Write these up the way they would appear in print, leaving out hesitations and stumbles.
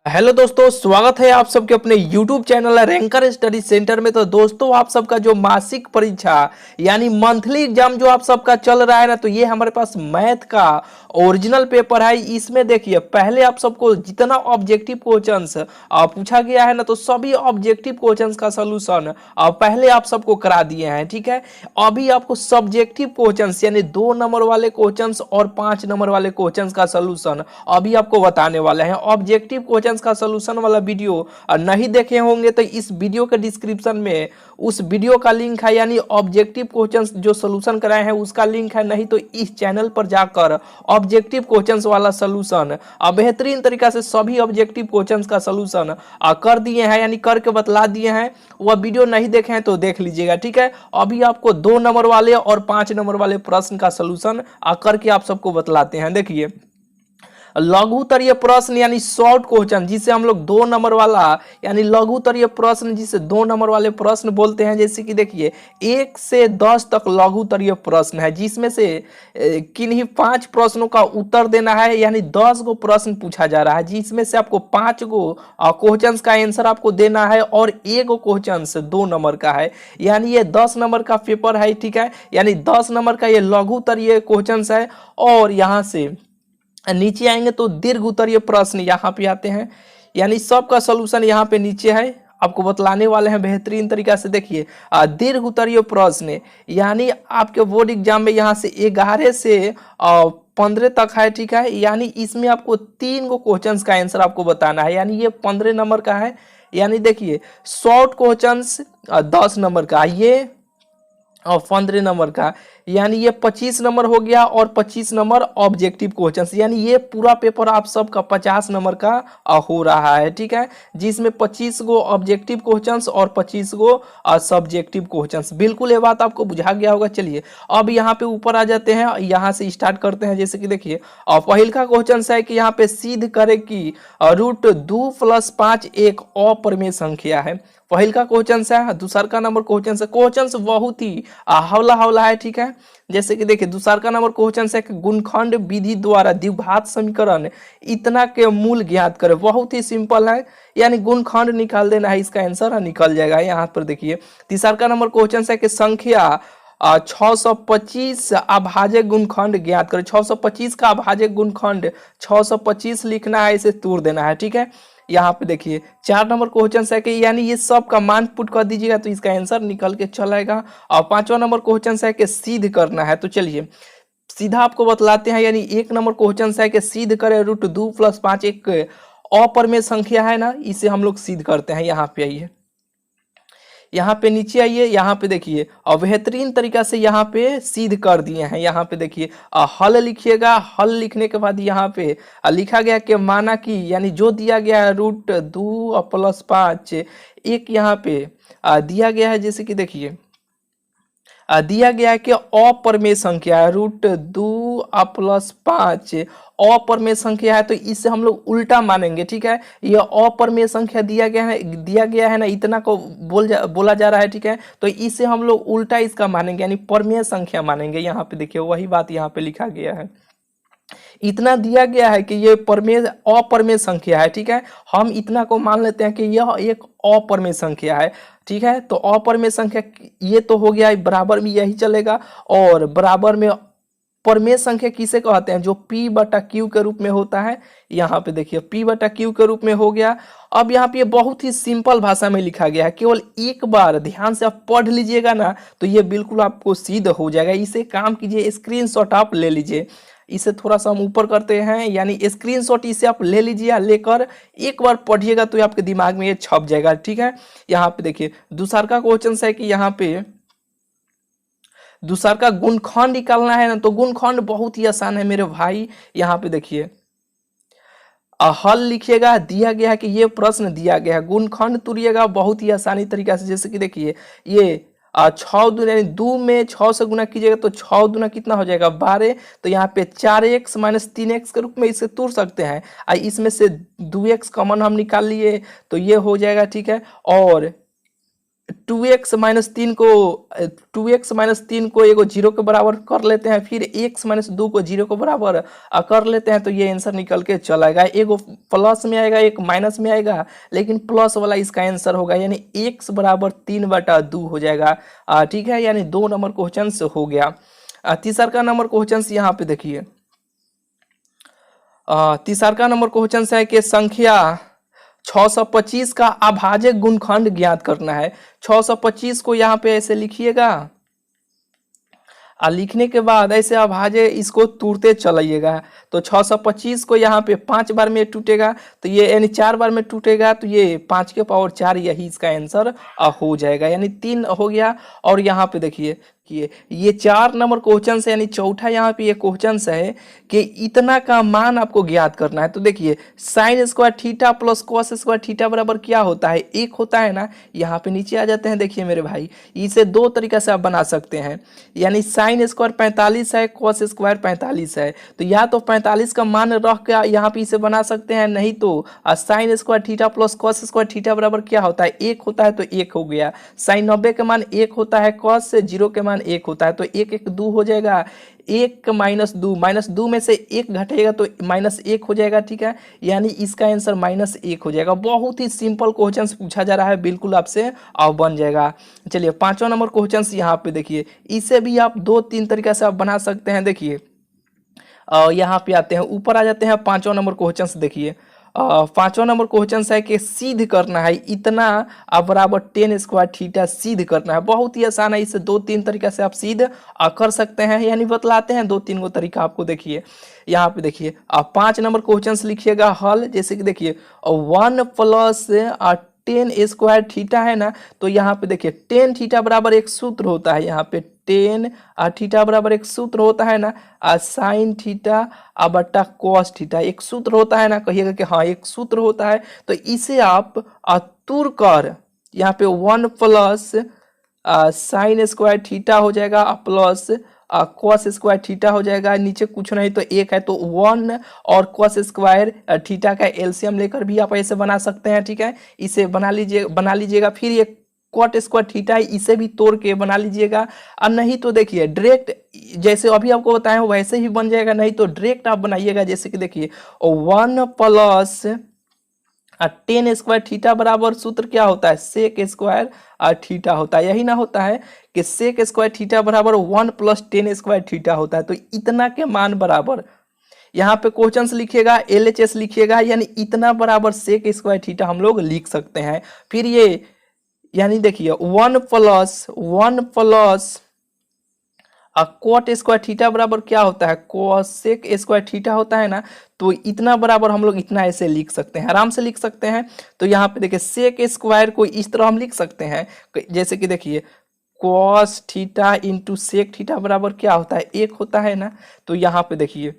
Hello दोस्तों, स्वागत है आप सबके अपने YouTube channel ranker study centre में। तो दोस्तों, आप सबका जो मासिक परीक्षा यानी मंथली एग्जाम जो आप सबका चल रहा है ना, तो ये हमारे पास मैथ का ओरिजिनल पेपर है। इसमें देखिए, पहले आप सबको जितना ऑब्जेक्टिव क्वेश्चंस पूछा गया है ना, तो सभी ऑब्जेक्टिव क्वेश्चंस का सलूशन पहले आप सबको करा दिए हैं। ठीक है, अभी आपको सब्जेक्टिव क्वेश्चंस यानी 2 नंबर वाले क्वेश्चंस और 5 नंबर वाले क्वेश्चंस का सलूशन अभी आपको बताने वाले हैं। ऑब्जेक्टिव क्वेश्चंस का सलूशन वाला वीडियो नहीं देखे होंगे तो इस वीडियो के डिस्क्रिप्शन में उस वीडियो का लिंक है, यानी ऑब्जेक्टिव क्वेश्चंस जो सलूशन कराए हैं उसका लिंक है। नहीं तो इस चैनल पर जाकर ऑब्जेक्टिव क्वेश्चंस वाला सलूशन बेहतरीन तरीका से सभी ऑब्जेक्टिव क्वेश्चंस का सलूशन कर दिए हैं, यानी करके बतला दिए हैं। वह वीडियो नहीं देखे हैं तो देख लीजिएगा। ठीक है, अभी आपको 2 नंबर वाले और 5 नंबर वाले प्रश्न का सलूशन करके आप सबको बतलाते हैं। देखिए, लघुतरीय प्रश्न यानी शॉर्ट क्वेश्चन, जिसे हम लोग 2 नंबर वाला यानी लघुतरीय प्रश्न, जिसे 2 नंबर वाले प्रश्न बोलते हैं। जैसे कि देखिए, 1 से 10 तक लघुतरीय प्रश्न है, जिसमें से किन्हीं 5 प्रश्नों का उत्तर देना है, यानी 10 गो प्रश्न पूछा जा रहा है, जिसमें से आपको 5 गो क्वेश्चन का आंसर आपको देना है और 1 गो क्वेश्चन 2 नंबर का है, यानी ये 10 नंबर का पेपर है। ठीक है, यानी 10 नंबर का ये लघुतरीय क्वेश्चन है। और यहाँ से नीचे आएंगे तो दीर्घ उत्तरीय प्रश्न यहाँ पे आते हैं, यानी सबका सलूशन यहाँ पे नीचे है, आपको बतलाने वाले हैं बेहतरीन तरीका से। देखिए, दीर्घ उत्तरीय प्रश्न यानी आपके बोर्ड एग्जाम में यहाँ से 11 से 15 तक है। ठीक है, यानी इसमें आपको 3 गो क्वेश्चंस का आंसर आपको बताना है, यानी ये 15 नंबर का है। यानी देखिए, शॉर्ट क्वेश्चंस 10 नंबर का, ये और 15 नंबर का, यानी ये 25 नंबर हो गया, और 25 नंबर ऑब्जेक्टिव क्वेश्चंस, यानी ये पूरा पेपर आप सबका 50 नंबर का हो रहा है। ठीक है, जिसमें 25 गो ऑब्जेक्टिव क्वेश्चंस और 25 गो सब्जेक्टिव क्वेश्चंस। बिल्कुल ये बात आपको बुझा गया होगा। चलिए, अब यहाँ पे ऊपर आ जाते हैं, यहाँ से स्टार्ट करते हैं। जैसे कि देखिए, पहल का क्वेश्चन है कि यहाँ पे सिद्ध करे कि √2+5 एक अपरिमेय संख्या है। पहल का क्वेश्चन है। दूसरा का नंबर क्वेश्चन बहुत ही हौला हौला है। ठीक है, जैसे कि देखिए, दूसरा का नंबर क्वेश्चन है कि गुणनखंड विधि द्वारा द्विघात समीकरण इतना के मूल ज्ञात करे। बहुत ही सिंपल है, यानी गुणनखंड निकाल देना है, इसका आंसर निकल जाएगा। यहाँ पर देखिए, तीसरा का नंबर क्वेश्चन है कि संख्या 625 अभाज्य गुणनखंड ज्ञात करें। 625 का अभाज्य गुणनखंड 625 लिखना है, इसे तोड़ देना है। ठीक है, यहाँ पे देखिए, 4 नंबर क्वेश्चन है कि यानी ये सब का मान पुट कर दीजिएगा तो इसका आंसर निकल के चलेगा। और 5वां नंबर क्वेश्चन है कि सिद्ध करना है। तो चलिए सीधा आपको बतलाते हैं, यानी 1 नंबर क्वेश्चन है कि सिद्ध करें √2+5 एक अपरिमेय संख्या है ना, इसे हम लोग सिद्ध करते हैं। यहाँ पे आइए, यहाँ पे नीचे आइए, यहाँ पे देखिए, और बेहतरीन तरीका से यहाँ पे सिद्ध कर दिए हैं। यहाँ पे देखिए, हल लिखिएगा। हल लिखने के बाद यहाँ पे लिखा गया कि माना कि, यानी जो दिया गया है √2+5 एक यहाँ पे दिया गया है। जैसे कि देखिए, दिया गया है कि अपरिमेय संख्या है, √2+5 अपरिमेय संख्या है, तो इससे हम लोग उल्टा मानेंगे। ठीक है, ये अपरिमेय संख्या दिया गया है ना, इतना को बोला जा रहा है। ठीक है, तो इससे हम लोग उल्टा इसका मानेंगे, यानी परिमेय संख्या मानेंगे। यहाँ पे देखिए, वही बात यहाँ पे लिखा गया है। इतना दिया गया है कि ये अपरिमेय संख्या है। ठीक है, हम इतना को मान लेते हैं कि यह एक अपरिमेय संख्या है। ठीक है, तो अपरिमेय संख्या ये तो हो गया, बराबर में यही चलेगा। और बराबर में परिमेय संख्या किसे कहते हैं, जो P/Q के रूप में होता है। यहाँ पे देखिए, P/Q के रूप में हो गया। अब यहाँ पे बहुत ही सिंपल भाषा में लिखा गया है, केवल एक बार ध्यान से आप पढ़ लीजिएगा ना, तो ये बिल्कुल आपको सिद्ध हो जाएगा। इसे काम कीजिए, स्क्रीनशॉट आप ले लीजिए। इसे थोड़ा सा हम ऊपर करते हैं, यानी स्क्रीनशॉट इसे आप ले लीजिए, लेकर एक बार पढ़िएगा तो आपके दिमाग में ये छप जाएगा। ठीक है, यहाँ पे देखिए, दूसरा का क्वेश्चन है कि यहाँ पे दूसरा का गुणनखंड निकालना है ना, तो गुणनखंड बहुत ही आसान है मेरे भाई। यहाँ पे देखिए, हल लिखिएगा। दिया गया है कि ये प्रश्न दिया गया है, गुणनखंड तुरिएगा बहुत ही आसानी तरीका से। जैसे कि देखिए, ये 6 दूना, यानी 2 में 6 से गुना कीजिएगा तो 6 दूना कितना हो जाएगा, 12। तो यहाँ पे 4x - 3x के रूप में इसे तोड़ सकते हैं। इसमें से 2x कॉमन हम निकाल लिए तो ये हो जाएगा। ठीक है, और 2x-3 को 2x-3 को एगो 0 के बराबर कर लेते हैं, फिर x-2 को 0 के बराबर कर लेते हैं, तो ये आंसर निकल के चला आएगा। एगो प्लस में आएगा, एक माइनस में आएगा, लेकिन प्लस वाला इसका आंसर होगा, यानी x बराबर 3/2 हो जाएगा। ठीक है, यानी 2 नंबर क्वेश्चन हो गया। तीसरा का नंबर क्वेश्चन यहाँ पे देखिए, तीसरा का नंबर क्वेश्चन है कि संख्या 625 का अभाज्य गुणनखंड ज्ञात करना है। 625 को यहाँ पे ऐसे लिखिएगा, और लिखने के बाद ऐसे अभाज्य इसको तोड़ते चलाइएगा। तो 625 को यहाँ पे 5 बार में टूटेगा, तो ये यानी 4 बार में टूटेगा, तो ये 5 के पावर 4 यही इसका आंसर हो जाएगा, यानी 3 हो गया। और यहाँ पे देखिए कि ये 4 नंबर क्वेश्चन है, यानी चौथा यहाँ पे ये क्वेश्चन है कि इतना का मान आपको ज्ञात करना है। तो देखिए sine square theta plus cos square theta बराबर क्या होता है, 1 होता है ना। यहाँ पे नीचे आ जाते हैं, देखिए मेरे भाई, इसे 2 तरीके से आप बना सकते हैं, यानी साइन स्क्वायर 45 है, कॉस स्क्वायर 45 है, तो या तो 45 का मान रख के यहाँ पे इसे बना सकते हैं, नहीं तो sine square theta plus cos square theta बराबर क्या होता है, 1 होता है, तो 1 हो गया। साइन 90 के मान 1 होता है, कॉस से 0 के मान 1 होता है, तो 1 1 2 हो जाएगा। 1 -2 में से 1 घटेगा तो -1 हो जाएगा। ठीक है, यानी इसका आंसर -1 हो जाएगा। बहुत ही सिंपल क्वेश्चन पूछा जा रहा है, बिल्कुल आपसे और बन जाएगा। चलिए 5वां नंबर क्वेश्चन यहाँ पे देखिए, इसे भी आप 2-3 तरीके से आप बना सकते हैं। देखिए यहाँ पे आते हैं, ऊपर आ जाते हैं 5वां नंबर क्वेश्चन देखिए। 5वां नंबर क्वेश्चन है कि सिद्ध करना है इतना बराबर tan स्क्वायर थीटा सिद्ध करना है। बहुत ही आसान है, इसे 2-3 तरीके से आप सिद्ध कर सकते हैं, यानी बतलाते हैं 2-3 गो तरीका आपको। देखिए यहाँ पे देखिए 5 नंबर क्वेश्चन लिखिएगा हल, जैसे कि देखिए 1 प्लस tan स्क्वायर थीटा है ना, तो यहाँ पे देखिए tan थीटा बराबर एक सूत्र होता है, यहाँ पे tan थीटा बराबर एक सूत्र होता है ना, साइन थीटा बटा कॉस थीटा एक सूत्र होता है ना, कहिएगा कि हाँ एक सूत्र होता है। तो इसे आप तुर कर यहाँ पे 1 प्लस साइन स्क्वायर थीटा हो जाएगा प्लस कॉस स्क्वायर थीटा हो जाएगा, नीचे कुछ नहीं तो 1 है, तो 1 और कॉस स्क्वायर थीटा का एलसीएम लेकर भी आप ऐसे बना सकते हैं। ठीक है, इसे बना लीजिएगा। फिर ये कॉट स्क्वायर थीटा है, इसे भी तोड़ के बना लीजिएगा, और नहीं तो देखिए डायरेक्ट जैसे अभी आपको बताया वैसे ही बन जाएगा, नहीं तो डायरेक्ट आप बनाइएगा, जैसे कि देखिए 1 प्लस tan स्क्वायर थीटा बराबर सूत्र क्या होता है, सेक स्क्वायर थीटा होता है। यही ना होता है कि सेक स्क्वायर थीटा बराबर 1 प्लस tan स्क्वायर थीटा होता है। तो इतना के मान बराबर यहाँ पे क्वेश्चन लिखिएगा, LHS लिखिएगा, यानी इतना बराबर सेक स्क्वायर थीटा हम लोग लिख सकते हैं। फिर ये यानी देखिए 1 प्लस कॉट स्क्वायर थीटा बराबर क्या होता है, कोसेक स्क्वायर थीटा होता है ना, तो इतना बराबर हम लोग इतना ऐसे लिख सकते हैं, आराम से लिख सकते हैं। तो यहाँ पे देखिए सेक स्क्वायर को इस तरह हम लिख सकते हैं, जैसे कि देखिए cos theta into sec theta बराबर क्या होता है, 1 होता है ना। तो यहाँ पे देखिए,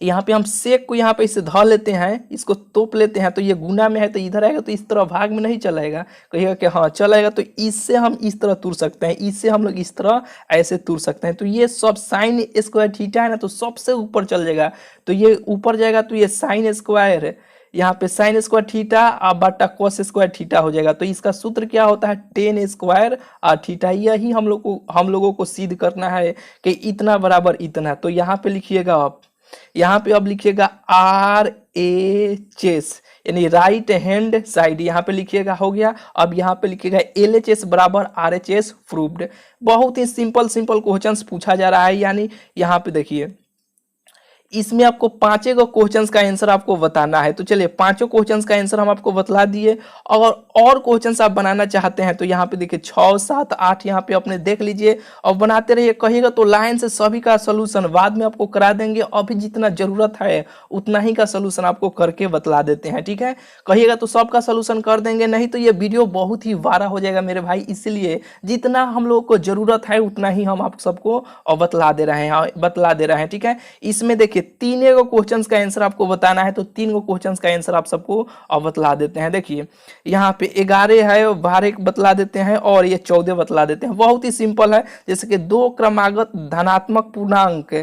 यहाँ पे हम सेक को यहाँ पे इसे धर लेते हैं, इसको तोप लेते हैं, तो ये गुना में है तो इधर आएगा, तो इस तरह भाग में नहीं चलाएगा, कहिएगा कि हाँ चलाएगा। तो इससे हम इस तरह तुर सकते हैं, इससे हम लोग इस तरह ऐसे तुर सकते हैं। तो ये सब साइन स्क्वायर थीटा है ना, तो सबसे ऊपर चल जाएगा, तो ये ऊपर जाएगा, तो ये साइन स्क्वायर यहाँ पे साइन स्क्वायर थीटा बटा कॉस स्क्वायर थीटा हो जाएगा। तो इसका सूत्र क्या होता है, tan स्क्वायर थीटा। यही हम लोगों को सिद्ध करना है कि इतना बराबर इतना। तो यहाँ पे लिखिएगा आप, यहाँ पे अब लिखिएगा RHS यानी राइट हैंड साइड, यहाँ पे लिखिएगा, हो गया। अब यहाँ पे लिखिएगा LHS बराबर RHS प्रूव्ड। बहुत ही सिंपल क्वेश्चंस पूछा जा रहा है, यानी यहाँ पे देखिए इसमें आपको 5 क्वेश्चंस का आंसर आपको बताना है। तो चलिए 5 क्वेश्चंस का आंसर हम आपको बतला दिए। और क्वेश्चंस आप बनाना चाहते हैं तो यहाँ पे देखिए 6, 7, 8 यहाँ पे अपने देख लीजिए और बनाते रहिए। कहिएगा तो लाइन से सभी का सोल्यूशन बाद में आपको करा देंगे, अभी जितना जरूरत है उतना ही का सोल्यूशन आपको करके बतला देते हैं। ठीक है, कहिएगा तो सबका सोल्यूशन कर देंगे, नहीं तो ये वीडियो बहुत ही वारा हो जाएगा मेरे भाई। इसलिए जितना हम लोग को जरूरत है उतना ही हम आप सबको बतला दे रहे हैं। ठीक है, इसमें देखिए 3 क्वेश्चंस का आंसर आपको बताना है, तो 3 क्वेश्चंस का आंसर आप सबको बतला देते हैं। देखिए यहाँ पे 11 है, 12 बतला देते हैं और ये 14 बतला देते हैं। बहुत ही सिंपल है, जैसे कि 2 क्रमागत धनात्मक पूर्णांक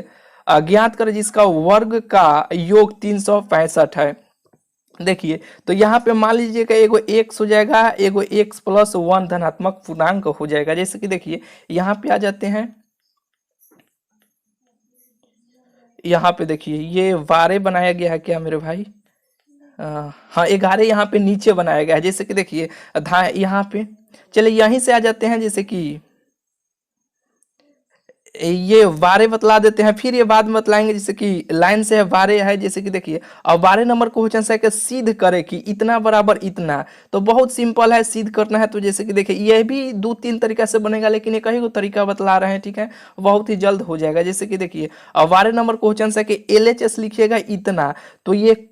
ज्ञात करें जिसका वर्ग का योग 365 है। देखिए तो यहाँ पे मान लीजिएगा एगो एक्स हो जाएगा, एगो एक्स प्लस वन धनात्मक पूर्णांक हो जाएगा। जैसे कि देखिए यहाँ पे आ जाते हैं, यहाँ पे देखिए ये 12 बनाया गया है क्या मेरे भाई, हाँ 11 यहाँ पे नीचे बनाया गया है। जैसे कि देखिए धा यहाँ पे, चलिए यहीं से आ जाते हैं, जैसे कि ये 12 बतला देते हैं, फिर ये बाद में बतलाएंगे। जैसे कि लाइन से है 12 है, जैसे कि देखिए अब 12 नंबर क्वेश्चन है कि सिद्ध करे कि इतना बराबर इतना, तो बहुत सिंपल है सिद्ध करना है। तो जैसे कि देखिए ये भी 2-3 तरीका से बनेगा, लेकिन ये कहीं को तरीका बतला रहे हैं, ठीक है, बहुत ही जल्द हो जाएगा। जैसे कि देखिए अब 12 नंबर क्वेश्चन है कि LHS लिखिएगा इतना, तो ये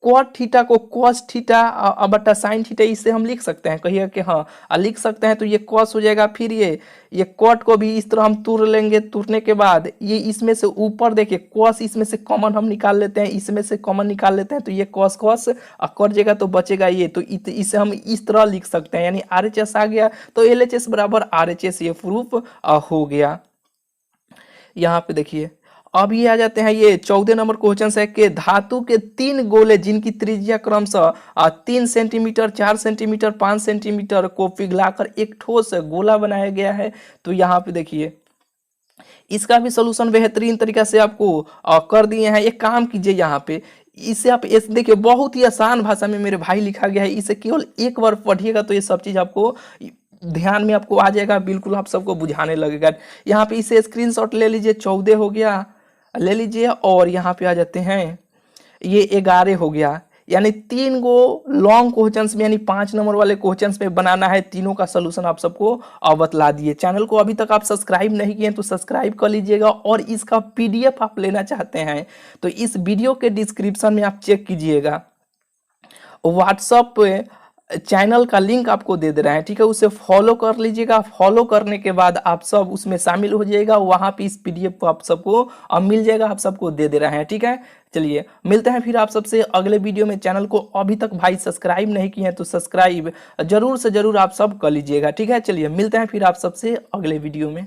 कॉट थीटा को कॉस थीटा बटा साइन थीटा इससे हम लिख सकते हैं, कहिए कि हाँ लिख सकते हैं। तो ये कॉस हो जाएगा, फिर ये कॉट को भी इस तरह हम तोड़ लेंगे, तोड़ने के बाद ये इसमें से ऊपर देखिए कॉस इसमें से कॉमन हम निकाल लेते हैं, इसमें से कॉमन निकाल लेते हैं, तो ये कॉस कॉस कट जाएगा तो बचेगा ये। तो इसे हम इस तरह लिख सकते हैं, यानी RHS आ गया तो LHS बराबर RHS, ये प्रूफ हो गया। यहाँ पे देखिए अब ये आ जाते हैं, ये 14 नंबर क्वेश्चन है कि धातु के 3 गोले जिनकी त्रिज्या क्रमशः 3 सेंटीमीटर, 4 सेंटीमीटर, 5 सेंटीमीटर को पिघलाकर एक ठोस गोला बनाया गया है। तो यहाँ पे देखिए इसका भी सोल्यूशन बेहतरीन तरीका से आपको कर दिए हैं। एक काम कीजिए, यहाँ पे इसे आप देखिए बहुत ही आसान भाषा में मेरे भाई लिखा गया है, इसे केवल एक बार पढ़िएगा तो ये सब चीज आपको ध्यान में आपको आ जाएगा, बिल्कुल आप सबको बुझाने लगेगा। यहाँ पे इसे स्क्रीनशॉट ले लीजिए, 14 हो गया ले लीजिए, और यहाँ पे आ जाते हैं ये 11 हो गया। यानी 3 गो लॉन्ग क्वेश्चंस में, यानी 5 नंबर वाले क्वेश्चंस में बनाना है, तीनों का सोल्यूशन आप सबको बतला दिए। चैनल को अभी तक आप सब्सक्राइब नहीं किए तो सब्सक्राइब कर लीजिएगा, और इसका PDF आप लेना चाहते हैं तो इस वीडियो के डिस्क्रिप्शन में आप चेक कीजिएगा, व्हाट्सएप पे चैनल का लिंक आपको दे रहे हैं, ठीक है, उसे फॉलो कर लीजिएगा। फॉलो करने के बाद आप सब उसमें शामिल हो जाइएगा, वहां पे इस PDF को आप सबको मिल जाएगा, आप सबको दे रहे हैं, ठीक है। चलिए मिलते हैं फिर आप सबसे अगले वीडियो में। चैनल को अभी तक भाई सब्सक्राइब नहीं किए हैं तो सब्सक्राइब जरूर से जरूर आप सब कर लीजिएगा, ठीक है। चलिए मिलते हैं फिर आप सबसे अगले वीडियो में।